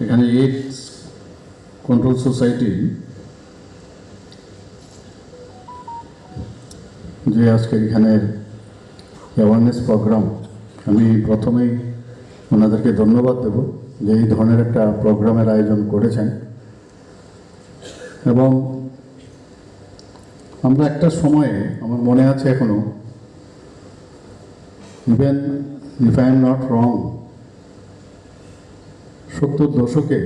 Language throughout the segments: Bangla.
এখানে এইডস কন্ট্রোল সোসাইটি যে আজকের এখানের অ্যাওয়ারনেস প্রোগ্রাম, আমি প্রথমেই ওনাদেরকে ধন্যবাদ দেব যে এই ধরনের একটা প্রোগ্রামের আয়োজন করেছেন। এবং আমরা একটা সময়ে, আমার মনে আছে এখনো, even if I am not wrong, 70 দশকে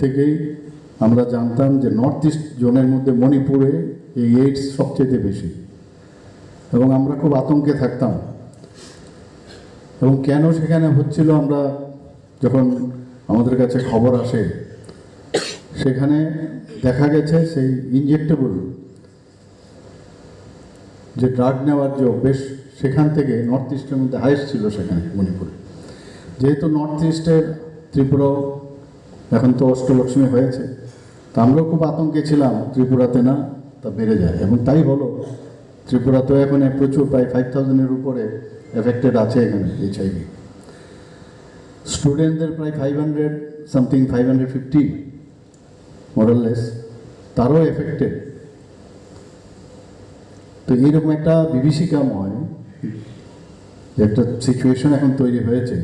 থেকেই আমরা জানতাম যে নর্থ ইস্ট জোনের মধ্যে মণিপুরে এই এইডস সবচেয়ে বেশি, এবং আমরা খুব আতঙ্কে থাকতাম। এবং কেন সেখানে হচ্ছিল, আমরা যখন আমাদের কাছে খবর আসে, সেখানে দেখা গেছে সেই ইনজেক্টেবল যে ড্রাগ নেওয়ার যে অভ্যেস, সেখান থেকে নর্থ ইস্টের মধ্যে হাইস্ট ছিল সেখানে মণিপুরে। যেহেতু নর্থ ইস্টের ত্রিপুরাও এখন তো অষ্টলক্ষ্মী হয়েছে, তা আমরাও খুব আতঙ্কে ছিলাম ত্রিপুরাতে না তা বেড়ে যায়, এবং তাই হলো। ত্রিপুরাতেও এখন প্রচুর, প্রায় 5000-এর উপরে এফেক্টেড আছে এখানে HIV। স্টুডেন্টদের প্রায় 500 সামথিং, 550 মোরাললেস, তারও এফেক্টেড। তো এইরকম একটা বিভীষিকাময় যে একটা সিচুয়েশন এখন তৈরি হয়েছে।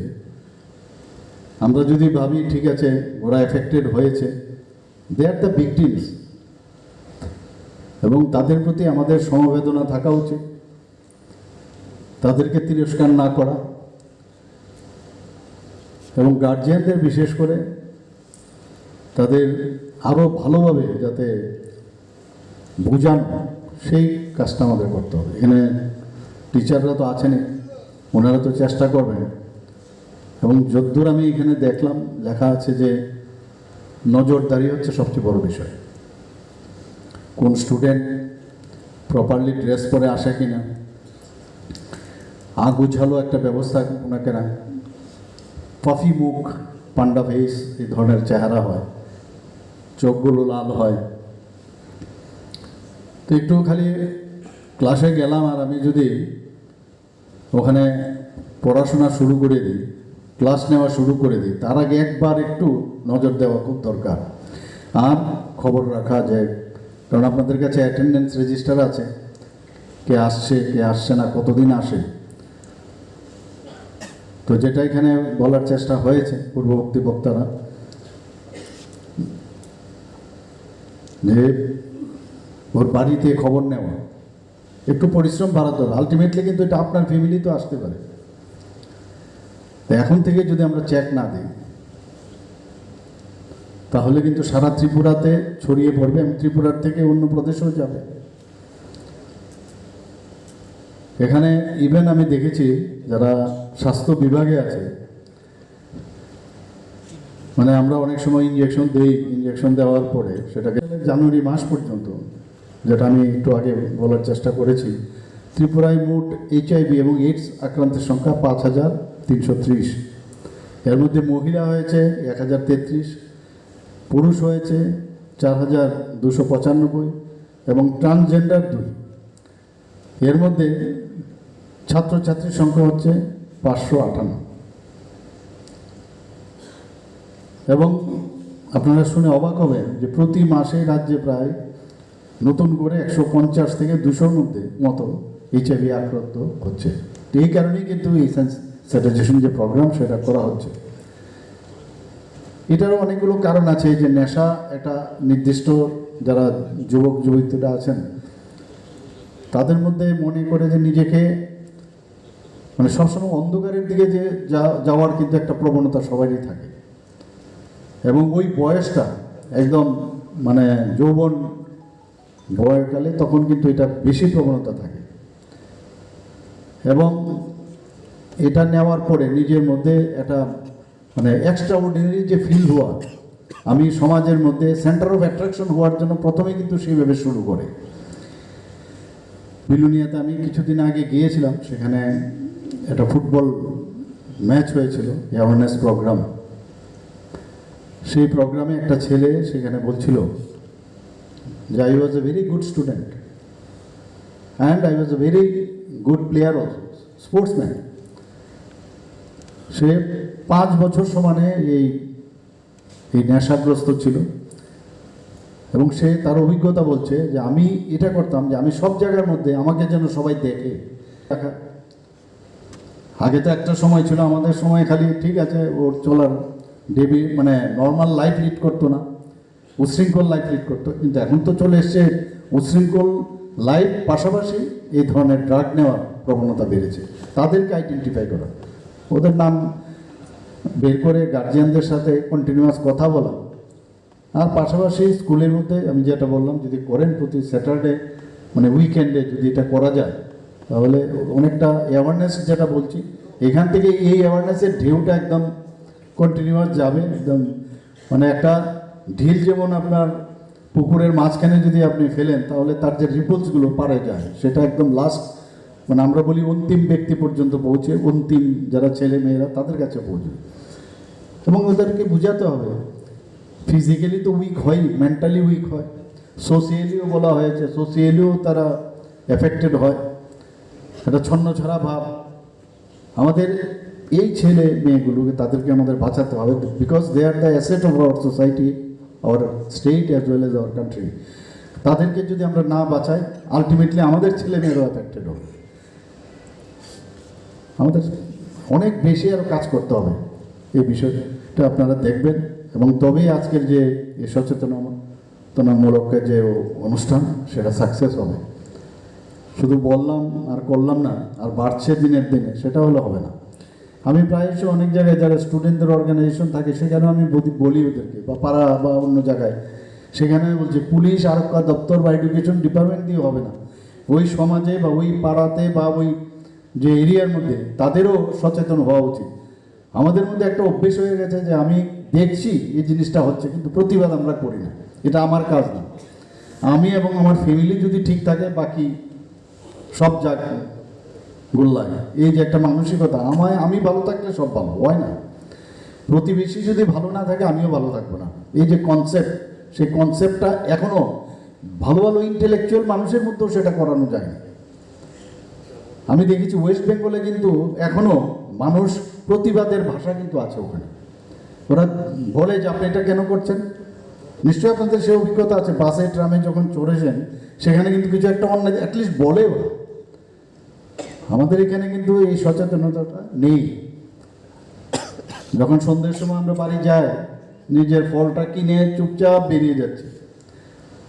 আমরা যদি ভাবি ঠিক আছে ওরা এফেক্টেড হয়েছে, দে আর দ্য ভিকটিমস, এবং তাদের প্রতি আমাদের সমবেদনা থাকা উচিত, তাদেরকে তিরস্কার না করা, এবং গার্জিয়ানদের বিশেষ করে তাদের আরও ভালোভাবে যাতে বোঝানো, সেই কাজটা আমাদের করতে হবে। এখানে টিচাররা তো আছেনই, ওনারা তো চেষ্টা করবেন। এবং যদ্দূর আমি এখানে দেখলাম লেখা আছে যে নজরদারি হচ্ছে সবচেয়ে বড় বিষয়। কোন স্টুডেন্ট প্রপারলি ড্রেস পরে আসে কিনা, আগুঝালো একটা ব্যবস্থা ওনাকে না, পাফি মুখ, পান্ডা ফেস, এই ধরনের চেহারা হয়, চোখগুলো লাল হয়। তো একটু খালি ক্লাসে গেলাম, আর আমি যদি ওখানে পড়াশোনা শুরু করে দিই, ক্লাস নেওয়া শুরু করে দিই, তার আগে একবার একটু নজর দেওয়া খুব দরকার। আর খবর রাখা যায়, কারণ আপনাদের কাছে অ্যাটেন্ডেন্স রেজিস্টার আছে, কে আসছে কে আসছে না, কতদিন আসে। তো যেটা এখানে বলার চেষ্টা হয়েছে পূর্ববর্তী বক্তারা, যে ওর বাড়িতে খবর নেওয়া, একটু পরিশ্রম বাড়াতে হবে। আলটিমেটলি কিন্তু এটা আপনার ফ্যামিলি তো আসতে পারে। এখন থেকে যদি আমরা চেক না দিই, তাহলে কিন্তু সারা ত্রিপুরাতে ছড়িয়ে পড়বে, এবং ত্রিপুরার থেকে অন্য প্রদেশেও যাবে। এখানে ইভেন আমি দেখেছি যারা স্বাস্থ্য বিভাগে আছে, মানে আমরা অনেক সময় ইঞ্জেকশন দিই, ইঞ্জেকশন দেওয়ার পরে সেটাকে জানুয়ারি মাস পর্যন্ত, যেটা আমি একটু আগে বলার চেষ্টা করেছি, ত্রিপুরায় মোট HIV এবং এইডস আক্রান্তের সংখ্যা 5330। এর মধ্যে মহিলা হয়েছে 1033, পুরুষ হয়েছে 4295, এবং ট্রান্সজেন্ডার 2। এর মধ্যে ছাত্রছাত্রীর সংখ্যা হচ্ছে 558। এবং আপনারা শুনে অবাক হবেন যে প্রতি মাসে রাজ্যে প্রায় নতুন করে 150 থেকে 200-র মধ্যে মতো HIV আক্রান্ত হচ্ছে। এই কারণেই কিন্তু এই সেন্সিটাইজেশন যে প্রোগ্রাম, সেটা করা হচ্ছে। এটারও অনেকগুলো কারণ আছে। যে নেশা, একটা নির্দিষ্ট যারা যুবক যুবতীরা আছেন, তাদের মধ্যে মনে করে যে নিজেকে মানে সবসময় অন্ধকারের দিকে যে যাওয়ার কিন্তু একটা প্রবণতা সবারই থাকে। এবং ওই বয়সটা একদম মানে যৌবন বয়সকালে, তখন কিন্তু এটা বেশি প্রবণতা থাকে। এবং এটা নেওয়ার পরে নিজের মধ্যে একটা মানে এক্সট্রা অর্ডিনারি যে ফিল হওয়া, আমি সমাজের মধ্যে সেন্টার অফ অ্যাট্রাকশন হওয়ার জন্য প্রথমে কিন্তু সেইভাবে শুরু করে। বিলুনিয়াতে আমি কিছুদিন আগে গিয়েছিলাম, সেখানে একটা ফুটবল ম্যাচ হয়েছিল, অ্যাওয়ারনেস প্রোগ্রাম। সেই প্রোগ্রামে একটা ছেলে সেখানে বলছিল যে I was a very good student and I was a very good player also, sportsman. সে 5 বছর সমানে এই এই নেশাগ্রস্ত ছিল এবং সে তার অভিজ্ঞতা বলছে যে আমি এটা করতাম যে আমি সব জায়গার মধ্যে আমাকে যেন সবাই দেখে। আগে তো একটা সময় ছিল, আমাদের সময় খালি ঠিক আছে ওর চলার ডেবি মানে নর্মাল লাইফ লিড করতো না, উশৃঙ্খল লাইফ লিড করতো, কিন্তু এখন তো চলে এসছে উশৃঙ্খল লাইফ পাশাপাশি এই ধরনের ড্রাগ নেওয়ার প্রবণতা বেড়েছে। তাদেরকে আইডেন্টিফাই করা, ওদের নাম বের করে গার্জিয়ানদের সাথে কন্টিনিউয়াস কথা বলা, আর পাশাপাশি স্কুলের মধ্যে আমি যেটা বললাম যদি করেন প্রতি স্যাটারডে মানে উইকেন্ডে যদি এটা করা যায় তাহলে অনেকটা অ্যাওয়ারনেস যেটা বলছি এখান থেকে এই অ্যাওয়ারনেসের ঢেউটা একদম কন্টিনিউয়াস যাবে একদম। মানে একটা ঢিল যেমন আপনার পুকুরের মাঝখানে যদি আপনি ফেলেন তাহলে তার যে রিপলসগুলো পারে যায় সেটা একদম লাস্ট মানে আমরা বলি অন্তিম ব্যক্তি পর্যন্ত পৌঁছে, অন্তিম যারা ছেলে মেয়েরা তাদের কাছে পৌঁছে। এবং ওদেরকে বোঝাতে হবে ফিজিক্যালি তো উইক হয়, মেন্টালি উইক হয়, সোশিয়ালিও বলা হয়েছে, সোশিয়ালিও তারা এফেক্টেড হয়, একটা ছন্নছাড়া ভাব। আমাদের এই ছেলে মেয়েগুলোকে তাদেরকে আমাদের বাঁচাতে হবে, because they are the asset of our society, our state as well as our country. তাদেরকে যদি আমরা না বাঁচাই আলটিমেটলি আমাদের ছেলে মেয়েরাও এফেক্টেড হবে। আমাদের অনেক বেশি আরও কাজ করতে হবে এই বিষয়টা আপনারা দেখবেন, এবং তবেই আজকের যে সচেতনতামূলক যে অনুষ্ঠান সেটা সাকসেস হবে। শুধু বললাম আর করলাম না আর বাড়ছে দিনের দিনে সেটা হলে হবে না। আমি প্রায়শই অনেক জায়গায় যারা স্টুডেন্টদের অর্গানাইজেশন থাকে সেখানেও আমি বলি ওদেরকে, বা পাড়া বা অন্য জায়গায়, সেখানে আমি বলছি পুলিশ আরক্ষা দপ্তর বা এডুকেশন ডিপার্টমেন্ট দিয়ে হবে না, ওই সমাজে বা ওই পাড়াতে বা ওই যে এরিয়ার মধ্যে তাদেরও সচেতন হওয়া উচিত। আমাদের মধ্যে একটা অভ্যেস হয়ে গেছে যে আমি দেখছি এই জিনিসটা হচ্ছে কিন্তু প্রতিবাদ আমরা করি না, এটা আমার কাজ না। আমি এবং আমার ফ্যামিলি যদি ঠিক থাকে বাকি সব জায়গায় গোল্লায়, এই যে একটা মানসিকতা, আমি ভালো থাকলে সব ভালো হয় না, প্রতিবেশী যদি ভালো না থাকে আমিও ভালো থাকবো না, এই যে কনসেপ্ট, সেই কনসেপ্টটা এখনো ভালো ভালো ইন্টেলেকচুয়াল মানুষের মধ্যেও সেটা করানো যায় না। আমি দেখেছি ওয়েস্ট বেঙ্গলে কিন্তু এখনো মানুষ প্রতিবাদের ভাষা কিন্তু আছে ওখানে, ওরা বলে যে আপনি এটা কেন করছেন, নিশ্চয়ই আপনাদের সে অভিজ্ঞতা আছে, বাসে ট্রামে যখন চড়েছেন সেখানে কিন্তু কিছু একটা অন্যায় অ্যাটলিস্ট বলে ওরা। আমাদের এখানে কিন্তু এই সচেতনতাটা নেই। যখন সন্ধ্যের সময় আমরা বাড়ি যাই নিজের ফলটা কিনে চুপচাপ বেরিয়ে যাচ্ছে।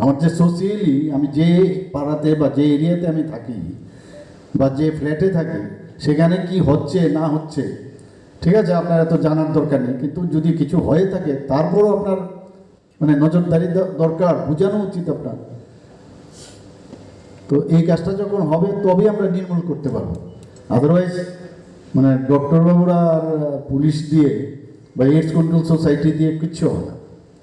আমার যে সোশিয়ালি আমি যে পাড়াতে বা যে এরিয়াতে আমি থাকি বা যে ফ্ল্যাটে থাকি সেখানে কি হচ্ছে না হচ্ছে ঠিক আছে আপনার এত জানার দরকার নেই, কিন্তু যদি কিছু হয়ে থাকে তারপরও আপনার মানে নজরদারি দরকার, বোঝানো উচিত আপনার। তো এই কাজটা যখন হবে তবেই আমরা নির্মূল করতে পারবো, আদারওয়াইজ মানে ডক্টরবাবুরা আর পুলিশ দিয়ে বা এইডস কন্ট্রোল সোসাইটি দিয়ে কিচ্ছু হবে না।